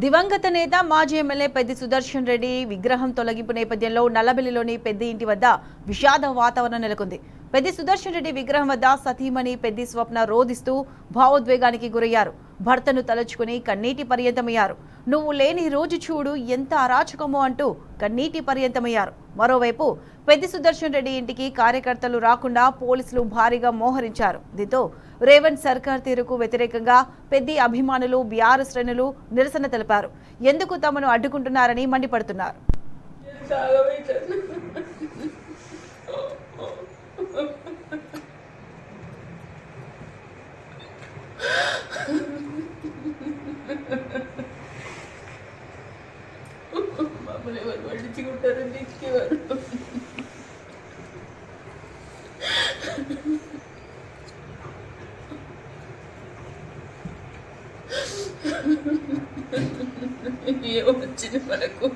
దివంగత నేత మాజీ ఎమ్మెల్యే పెద్ది సుదర్శన్ రెడ్డి విగ్రహం తొలగింపు నేపథ్యంలో నల్లబెల్లిలోని పెద్ది ఇంటి వద్ద విషాద వాతావరణం నెలకొంది. పెద్ది సుదర్శన్ రెడ్డి విగ్రహం వద్ద సతీమణి పెద్ది స్వప్న రోదిస్తూ భావోద్వేగానికి గురయ్యారు. భర్తను తలుచుకుని కన్నీటి పర్యంతమయ్యారు. నువ్వు లేని రోజు చూడు ఎంత అరాచకమో అంటూ కన్నీటి పర్యంతమయ్యారు. మరోవైపు పెద్ది సుదర్శన్ రెడ్డి ఇంటికి కార్యకర్తలు రాకుండా పోలీసులు భారీగా మోహరించారు. దీంతో రేవంత్ సర్కార్ తీరుకు వ్యతిరేకంగా పెద్ది అభిమానులు బీఆర్ఎస్ శ్రేణులు నిరసన తెలిపారు. ఎందుకు తమను అడ్డుకుంటున్నారని మండిపడుతున్నారు. మమ్మల్ని ఎవరు పట్టించుకుంటారని ఇచ్చేవారు. ఏమొచ్చింది మనకు?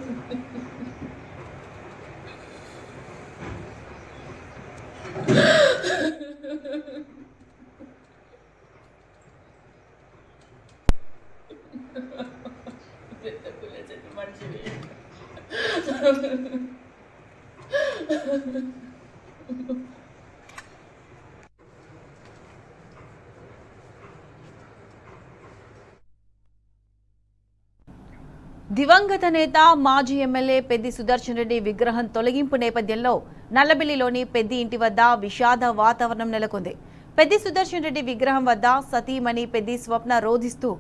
పెద్ద పిల్ల చెట్టు మనిషివి. దివంగత నేత మాజీ ఎమ్మెల్యే పెద్ది సుదర్శన్ రెడ్డి విగ్రహం తొలగింపు నేపథ్యంలో నల్లబెల్లిలోని పెద్ది ఇంటి వద్ద విషాద వాతావరణం నెలకొంది. పెద్ది సుదర్శన్ రెడ్డి విగ్రహం వద్ద సతీమణి పెద్ది స్వప్న రోధిస్తూ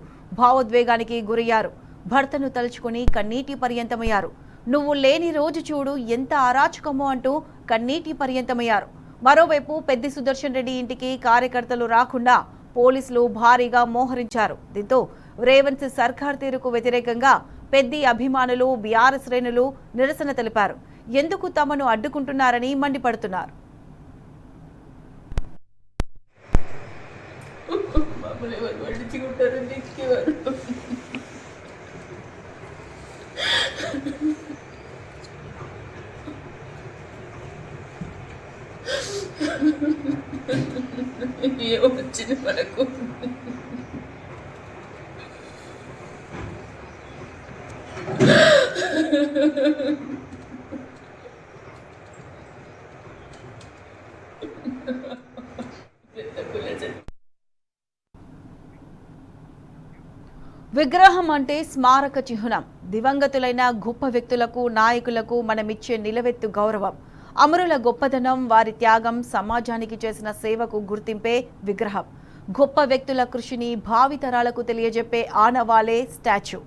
భావోద్వేగానికి గురయ్యారు. భర్తను తలుచుకుని కన్నీటి పర్యంతమయ్యారు. నువ్వు లేని రోజు చూడు ఎంత అరాచకమో అంటూ కన్నీటి పర్యంతమయ్యారు. మరోవైపు పెద్ది సుదర్శన్ రెడ్డి ఇంటికి కార్యకర్తలు రాకుండా పోలీసులు భారీగా మోహరించారు. దీంతో రేవంత్ సర్కార్ తీరుకు వ్యతిరేకంగా పెద్ది అభిమానులు బీఆర్ఎస్ శ్రేణులు నిరసన తెలిపారు. ఎందుకు తమను అడ్డుకుంటున్నారని మండిపడుతున్నారు. మమ్మల్ని ఎవరు పట్టించుకుంటారని ఇచ్చేవారు. ఏమొచ్చింది మనకు? విగ్రహం అంటే స్మారక చిహ్నం. దివంగతులైన గొప్ప వ్యక్తులకు నాయకులకు మనమిచ్చే నిలవెత్తు గౌరవం. అమరుల గొప్పదనం, వారి త్యాగం, సమాజానికి చేసిన సేవకు గుర్తింపే విగ్రహం. గొప్ప వ్యక్తుల కృషిని భావితరాలకు తెలియజెప్పే ఆనవాలే స్టాచ్యూ.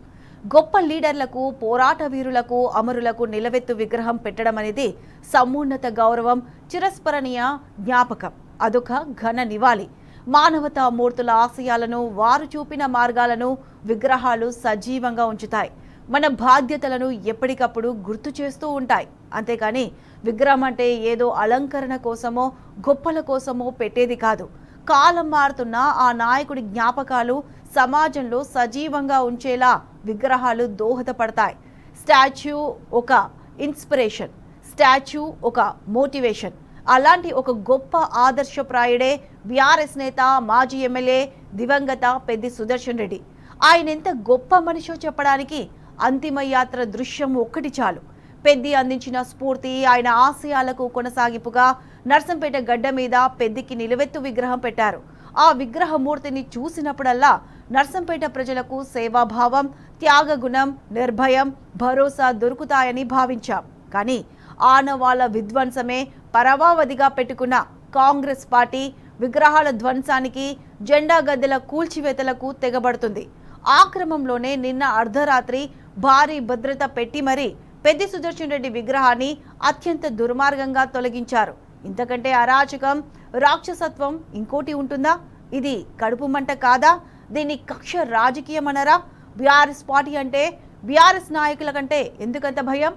గొప్ప లీడర్లకు, పోరాట వీరులకు, అమరులకు నిలవెత్తు విగ్రహం పెట్టడం అనేది సమున్నత గౌరవం, చిరస్మరణీయ జ్ఞాపకం. అదొక ఘన నివాళి. మానవతా మూర్తుల ఆశయాలను, వారు చూపిన మార్గాలను విగ్రహాలు సజీవంగా ఉంచుతాయి. మన బాధ్యతలను ఎప్పటికప్పుడు గుర్తు చేస్తూ ఉంటాయి. అంతేకాని విగ్రహం అంటే ఏదో అలంకరణ కోసమో గొప్పల కోసమో పెట్టేది కాదు. కాలం మారుతున్న ఆ నాయకుడి జ్ఞాపకాలు సమాజంలో సజీవంగా ఉంచేలా విగ్రహాలు దోహదపడతాయి. స్టాచ్యూ ఒక ఇన్స్పిరేషన్, స్టాచ్యూ ఒక మోటివేషన్. అలాంటి ఒక గొప్ప ఆదర్శప్రాయుడే బీఆర్ఎస్ నేత మాజీ ఎమ్మెల్యే దివంగత పెద్ది సుదర్శన్ రెడ్డి. ఆయన ఎంత గొప్ప మనిషో చెప్పడానికి అంతిమ యాత్ర దృశ్యం ఒక్కటి చాలు. పెద్ది అందించిన స్ఫూర్తి, ఆయన ఆశయాలకు కొనసాగింపుగా నర్సంపేట గడ్డ మీద పెద్దికి నిలువెత్తు విగ్రహం పెట్టారు. ఆ విగ్రహమూర్తిని చూసినప్పుడల్లా నర్సంపేట ప్రజలకు సేవాభావం, త్యాగగుణం, నిర్భయం, భరోసా దొరుకుతాయని భావించాం. కానీ ఆనవాళ్ల విధ్వంసమే పరమావధిగా పెట్టుకున్న కాంగ్రెస్ పార్టీ విగ్రహాల ధ్వంసానికి, జెండా గద్దెల కూల్చివేతలకు తెగబడుతుంది. ఆ క్రమంలోనే నిన్న అర్ధరాత్రి భారీ భద్రత పెట్టి మరీ పెద్ది సుదర్శన్ రెడ్డి విగ్రహాన్ని అత్యంత దుర్మార్గంగా తొలగించారు. ఇంతకంటే అరాచకం, రాక్షసత్వం ఇంకోటి ఉంటుందా? ఇది కడుపు మంట కాదా? దీన్ని కక్ష రాజకీయం అనరా? బీఆర్ఎస్ పార్టీ అంటే బీఆర్ఎస్ నాయకుల కంటే ఎందుకంత భయం?